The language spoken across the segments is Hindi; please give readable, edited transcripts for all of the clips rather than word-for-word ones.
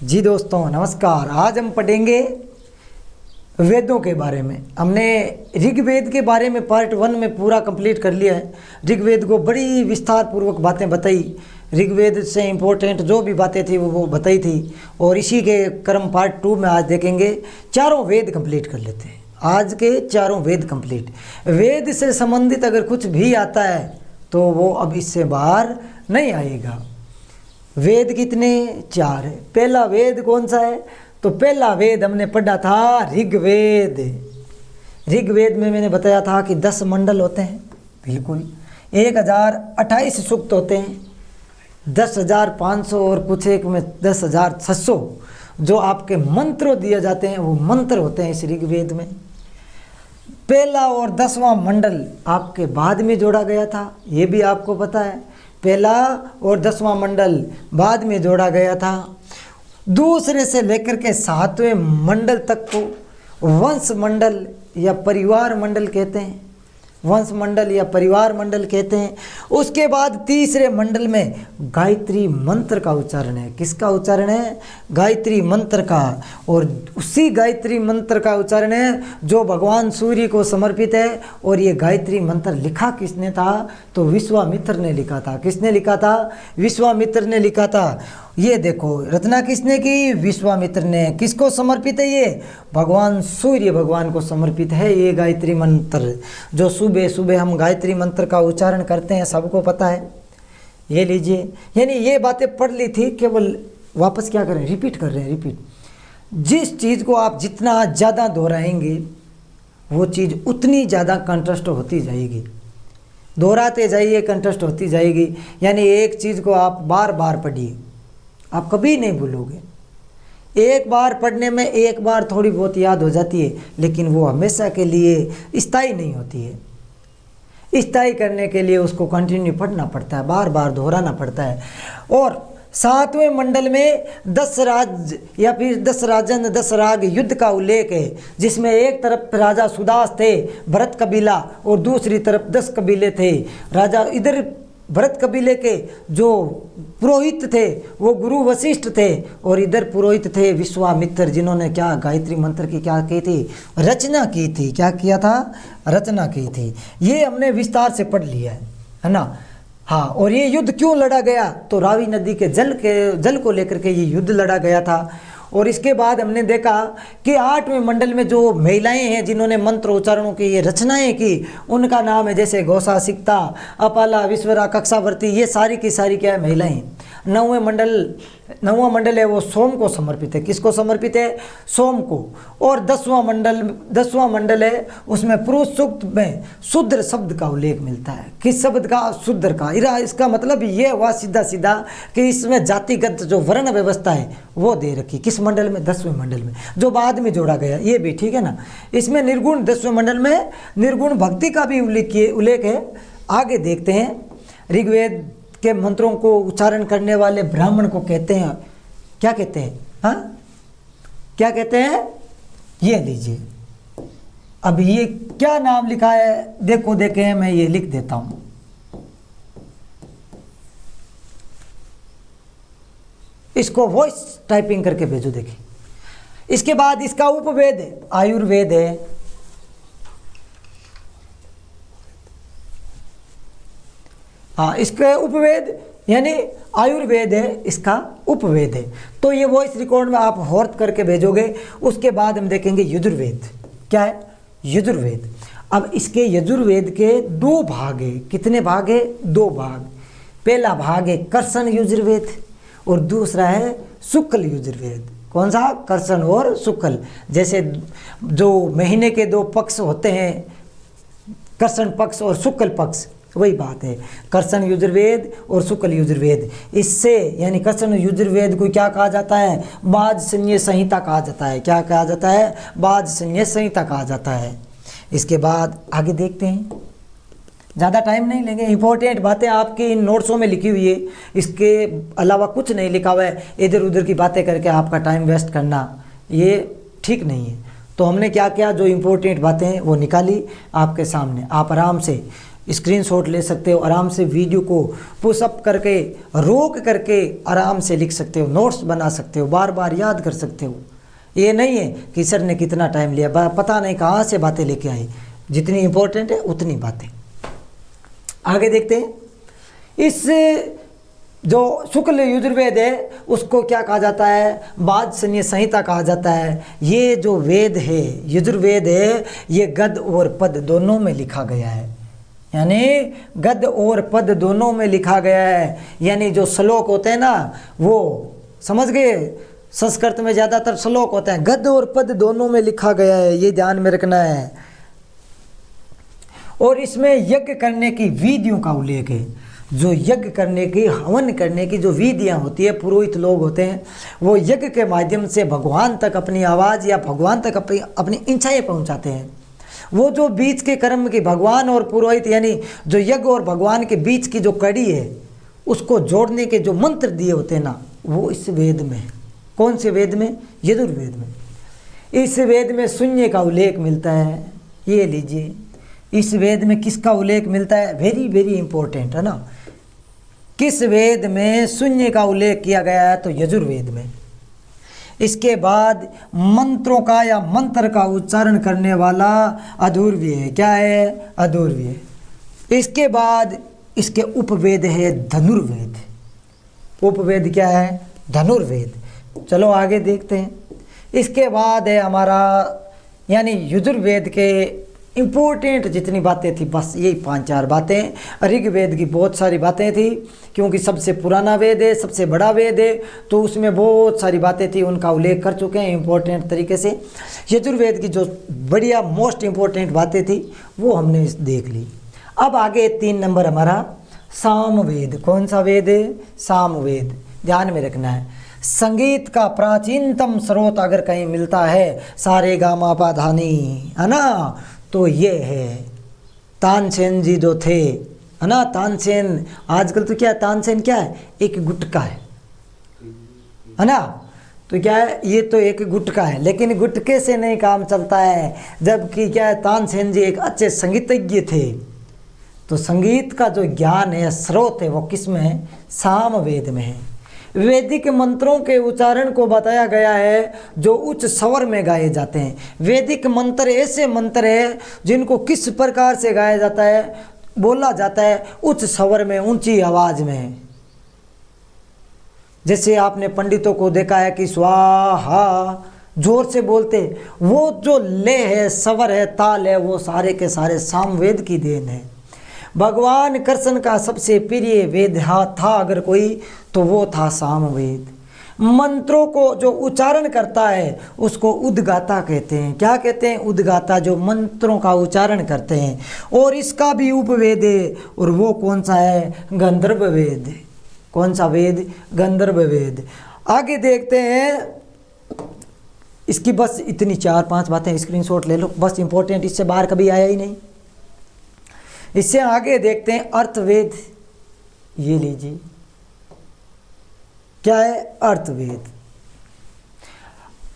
जी दोस्तों नमस्कार। आज हम पढ़ेंगे वेदों के बारे में। हमने ऋग्वेद के बारे में पार्ट 1 में पूरा कंप्लीट कर लिया है। ऋग्वेद को बड़ी विस्तार पूर्वक बातें बताई, ऋग्वेद से इम्पोर्टेंट जो भी बातें थी वो बताई थी। और इसी के क्रम पार्ट 2 में आज देखेंगे चारों वेद कंप्लीट कर लेते हैं। आज के चारों वेद कंप्लीट। वेद से संबंधित अगर कुछ भी आता है तो वो अब इससे बाहर नहीं आएगा। वेद कितने? 4 है। पहला वेद कौन सा है? तो पहला वेद हमने पढ़ा था ऋग्वेद। ऋग्वेद में मैंने बताया था कि 10 मंडल होते हैं, बिल्कुल 1028 सूक्त होते हैं, 10,500 और कुछ एक में 10,600 जो आपके मंत्र दिए जाते हैं वो मंत्र होते हैं इस ऋग्वेद में। पहला और 10वां मंडल आपके बाद में जोड़ा गया था, ये भी आपको पता है। पहला और 10वां मंडल बाद में जोड़ा गया था। दूसरे से लेकर के 7वें मंडल तक को वंश मंडल या परिवार मंडल कहते हैं, वंश मंडल या परिवार मंडल कहते हैं। उसके बाद तीसरे मंडल में गायत्री मंत्र का उच्चारण है। किसका उच्चारण है? गायत्री मंत्र का। और उसी गायत्री मंत्र का उच्चारण है जो भगवान सूर्य को समर्पित है। और ये गायत्री मंत्र लिखा किसने था? तो विश्वामित्र ने लिखा था। किसने लिखा था? विश्वामित्र ने लिखा था। ये देखो रचना किसने की? विश्वामित्र ने। किसको समर्पित है ये? भगवान सूर्य भगवान को समर्पित है ये गायत्री मंत्र। जो सुबह सुबह हम गायत्री मंत्र का उच्चारण करते हैं सबको पता है। ये लीजिए, यानी ये बातें पढ़ ली थी, केवल वापस क्या करें? रिपीट कर रहे हैं। रिपीट। जिस चीज़ को आप जितना ज़्यादा दोहराएंगे वो चीज़ उतनी ज़्यादा कंठस्थ होती जाएगी। दोहराते जाइए, कंठस्थ होती जाएगी। यानी एक चीज़ को आप बार बार पढ़िए, आप कभी नहीं भूलोगे। एक बार पढ़ने में एक बार थोड़ी बहुत याद हो जाती है, लेकिन वो हमेशा के लिए स्थायी नहीं होती है। स्थायी करने के लिए उसको कंटिन्यू पढ़ना पड़ता है, बार बार दोहराना पड़ता है। और 7वें मंडल में 10 राज या फिर 10 राजन 10 राग युद्ध का उल्लेख है, जिसमें एक तरफ राजा सुदास थे भरत कबीला और दूसरी तरफ 10 कबीले थे। राजा इधर भरत कबीले के जो पुरोहित थे वो गुरु वशिष्ठ थे, और इधर पुरोहित थे विश्वामित्र, जिन्होंने क्या गायत्री मंत्र की क्या की थी? रचना की थी। क्या किया था? रचना की थी। ये हमने विस्तार से पढ़ लिया है ना। हाँ, और ये युद्ध क्यों लड़ा गया? तो रावी नदी के जल को लेकर के ये युद्ध लड़ा गया था। और इसके बाद हमने देखा कि 8वें मंडल में जो महिलाएं हैं जिन्होंने मंत्र उच्चारणों की ये रचनाएं की, उनका नाम है जैसे घोषा, सिक्ता, अपाला, विश्वरा, कक्षावर्ती, ये सारी की सारी क्या है? महिलाएं। 9वां मंडल है वो सोम को समर्पित है। किसको समर्पित है? सोम को। और 10वां मंडल है उसमें पुरुष सूक्त में शूद्र शब्द का उल्लेख मिलता है। किस शब्द का? शूद्र का। इसका मतलब ये हुआ सीधा सीधा कि इसमें जातिगत जो वर्ण व्यवस्था है वो दे रखी। किस मंडल में? 10वें मंडल में, जो बाद में जोड़ा गया। ये भी ठीक है ना। इसमें निर्गुण 10वें मंडल में निर्गुण भक्ति का भी उल्लेख है। आगे देखते हैं। ऋग्वेद के मंत्रों को उच्चारण करने वाले ब्राह्मण को कहते हैं, क्या कहते हैं? हाँ, क्या कहते हैं? ये लीजिए। अब ये क्या नाम लिखा है देखो, देखें, मैं ये लिख देता हूं। इसको वॉइस टाइपिंग करके भेजो। देखिए, इसके बाद इसका उपवेद है, आयुर्वेद है। हाँ, इसके उपवेद यानी आयुर्वेद है, इसका उपवेद है। तो ये वॉइस रिकॉर्ड में आप होर्थ करके भेजोगे। उसके बाद हम देखेंगे यजुर्वेद। क्या है? यजुर्वेद। अब इसके यजुर्वेद के 2 भाग है। कितने भाग है? 2 भाग। पहला भाग है कर्षण यजुर्वेद और दूसरा है शुक्ल यजुर्वेद। कौन सा? कर्षण और शुक्ल। जैसे जो महीने के 2 पक्ष होते हैं, कर्षण पक्ष और शुक्ल पक्ष, वही बात है। कर्षण यजुर्वेद और शुक्ल यजुर्वेद। इससे यानी कर्षण यजुर्वेद को क्या कहा जाता है? वाजसनेय संहिता कहा जाता है। क्या कहा जाता है? वाजसनेय संहिता कहा जाता है। इसके बाद आगे देखते हैं, ज़्यादा टाइम नहीं लेंगे। इंपॉर्टेंट बातें आपकी इन नोट्सों में लिखी हुई है, इसके अलावा कुछ नहीं लिखा हुआ है। इधर उधर की बातें करके आपका टाइम वेस्ट करना ये ठीक नहीं है। तो हमने क्या किया? जो इंपॉर्टेंट बातें हैं वो निकाली आपके सामने। आप आराम से स्क्रीनशॉट ले सकते हो, आराम से वीडियो को पुशअप करके रोक करके आराम से लिख सकते हो, नोट्स बना सकते हो, बार बार याद कर सकते हो। ये नहीं है कि सर ने कितना टाइम लिया, पता नहीं कहाँ से बातें लेके आए, जितनी इंपॉर्टेंट है उतनी बातें। आगे देखते हैं, इस जो शुक्ल यजुर्वेद है उसको क्या कहा जाता है, वाजसनेय संहिता कहा जाता है। ये जो वेद है, यजुर्वेद है, ये गद्य और पद दोनों में लिखा गया है, यानी गद्य और पद दोनों में लिखा गया है। यानी जो श्लोक होते हैं ना, वो समझ गए, संस्कृत में ज़्यादातर श्लोक होते हैं, गद्य और पद दोनों में लिखा गया है, ये ध्यान में रखना है। और इसमें यज्ञ करने की विधियों का उल्लेख है, जो यज्ञ करने की, हवन करने की जो विधियाँ होती है, पुरोहित लोग होते हैं, वो यज्ञ के माध्यम से भगवान तक अपनी आवाज़ या भगवान तक अपनी इच्छाएं पहुंचाते हैं। वो जो बीच के कर्म की, भगवान और पुरोहित यानी जो यज्ञ और भगवान के बीच की जो कड़ी है, उसको जोड़ने के जो मंत्र दिए होते हैं ना, वो इस वेद में, कौन से वेद में, यजुर्वेद में। इस वेद में शून्य का उल्लेख मिलता है, ये लीजिए, इस वेद में किसका उल्लेख मिलता है, वेरी वेरी इंपॉर्टेंट है ना, किस वेद में शून्य का उल्लेख किया गया है, तो यजुर्वेद में। इसके बाद मंत्रों का या मंत्र का उच्चारण करने वाला अधूर्व्य है, क्या है, अधूर्व्य। इसके बाद इसके उपवेद है धनुर्वेद, उपवेद क्या है, धनुर्वेद। चलो आगे देखते हैं। इसके बाद है हमारा यानी यजुर्वेद के इम्पोर्टेंट जितनी बातें थी, बस यही 5-4 बातें। ऋग्वेद की बहुत सारी बातें थी, क्योंकि सबसे पुराना वेद है, सबसे बड़ा वेद है, तो उसमें बहुत सारी बातें थी, उनका उल्लेख कर चुके हैं इम्पोर्टेंट तरीके से। यजुर्वेद की जो बढ़िया मोस्ट इम्पोर्टेंट बातें थी वो हमने देख ली। अब आगे 3 नंबर हमारा सामवेद। कौन सा वेद है, सामवेद, ध्यान में रखना है। संगीत का प्राचीनतम स्रोत अगर कहीं मिलता है, सारे गा मा पा धा नी, है ना, तो ये है तानसेन जी जो थे, है ना, तानसेन। आजकल तो क्या है, तानसेन क्या है, एक गुटका है ना, तो क्या है, ये तो एक गुटका है, लेकिन गुटके से नहीं काम चलता है। जबकि क्या है, तानसेन जी एक अच्छे संगीतज्ञ थे। तो संगीत का जो ज्ञान है, स्रोत है, वो किस में है, सामवेद में है। वैदिक मंत्रों के उच्चारण को बताया गया है जो उच्च स्वर में गाए जाते हैं। वैदिक मंत्र ऐसे मंत्र है जिनको किस प्रकार से गाया जाता है, बोला जाता है उच्च स्वर में, ऊंची आवाज में। जैसे आपने पंडितों को देखा है कि स्वाहा जोर से बोलते, वो जो लय है, स्वर है, ताल है, वो सारे के सारे सामवेद की देन है। भगवान कृष्ण का सबसे प्रिय वेद था अगर कोई, तो वो था सामवेद। मंत्रों को जो उच्चारण करता है उसको उद्गाता कहते हैं। क्या कहते हैं, उद्गाता, जो मंत्रों का उच्चारण करते हैं। और इसका भी उपवेद है, और वो कौन सा है, गंधर्व वेद। कौन सा वेद, गंधर्व वेद। आगे देखते हैं, इसकी बस इतनी 4-5 बातें स्क्रीनशॉट ले लो, बस इंपॉर्टेंट, इससे बाहर कभी आया ही नहीं। इससे आगे देखते हैं अर्थवेद, ये लीजिए, क्या है, अर्थवेद।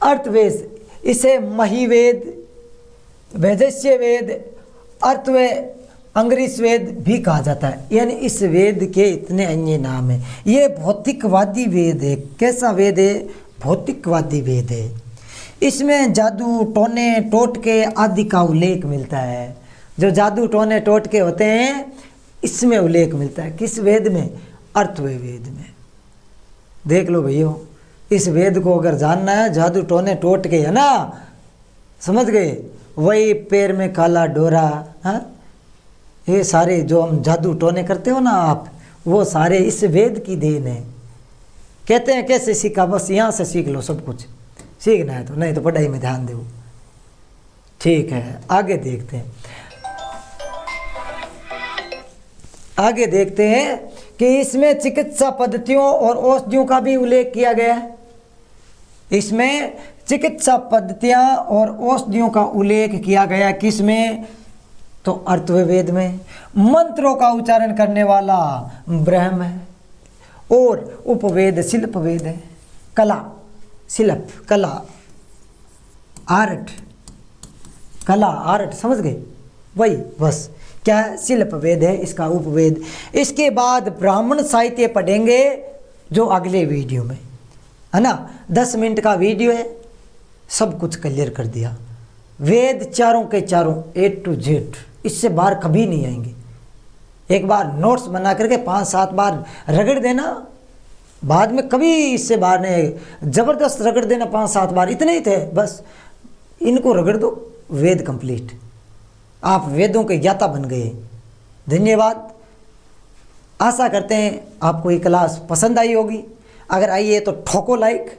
अर्थवेद, इसे महिवेद, वैदस्य वेद, अर्थवेद, अंग्रेज वेद भी कहा जाता है। यानी इस वेद के इतने अन्य नाम हैं। ये भौतिकवादी वेद है। कैसा वेद है, भौतिकवादी वेद है। इसमें जादू, टोने, टोटके आदि का उल्लेख मिलता है। जो जादू, टोने, टोटके होते हैं, इसमें उल्लेख मिलता है। किस वेद में, अर्थवेद वेद में। देख लो भैया, इस वेद को अगर जानना है, जादू, टोने, टोटके, है ना, समझ गए, वही पैर में काला डोरा, हाँ, ये सारे जो हम जादू टोने करते हो ना आप, वो सारे इस वेद की देन है। कहते हैं कैसे सीखा, बस यहाँ से सीख लो, सब कुछ सीखना है तो, नहीं तो पढ़ाई में ध्यान दो। ठीक है, आगे देखते हैं। आगे देखते हैं कि इसमें चिकित्सा पद्धतियों और औषधियों का भी उल्लेख किया गया है। इसमें चिकित्सा पद्धतियां और औषधियों का उल्लेख किया गया किसमें, तो अर्थवेद में। मंत्रों का उच्चारण करने वाला ब्रह्म है, और उपवेद शिल्पवेद है। कला, शिल्प, कला, आर्ट, कला, आर्ट, समझ गए, वही बस क्या है, शिल्प वेद है इसका उपवेद। इसके बाद ब्राह्मण साहित्य पढ़ेंगे जो अगले वीडियो में, है ना। 10 मिनट का वीडियो है, सब कुछ क्लियर कर दिया। वेद चारों के चारों A to Z, इससे बाहर कभी नहीं आएंगे। एक बार नोट्स बना करके 5-7 बार रगड़ देना, बाद में कभी इससे बाहर नहीं आएगा। ज़बरदस्त रगड़ देना 5-7 बार, इतने ही थे बस, इनको रगड़ दो, वेद कंप्लीट, आप वेदों के ज्ञाता बन गए। धन्यवाद। आशा करते हैं आपको ये क्लास पसंद आई होगी। अगर आई है तो ठोको लाइक,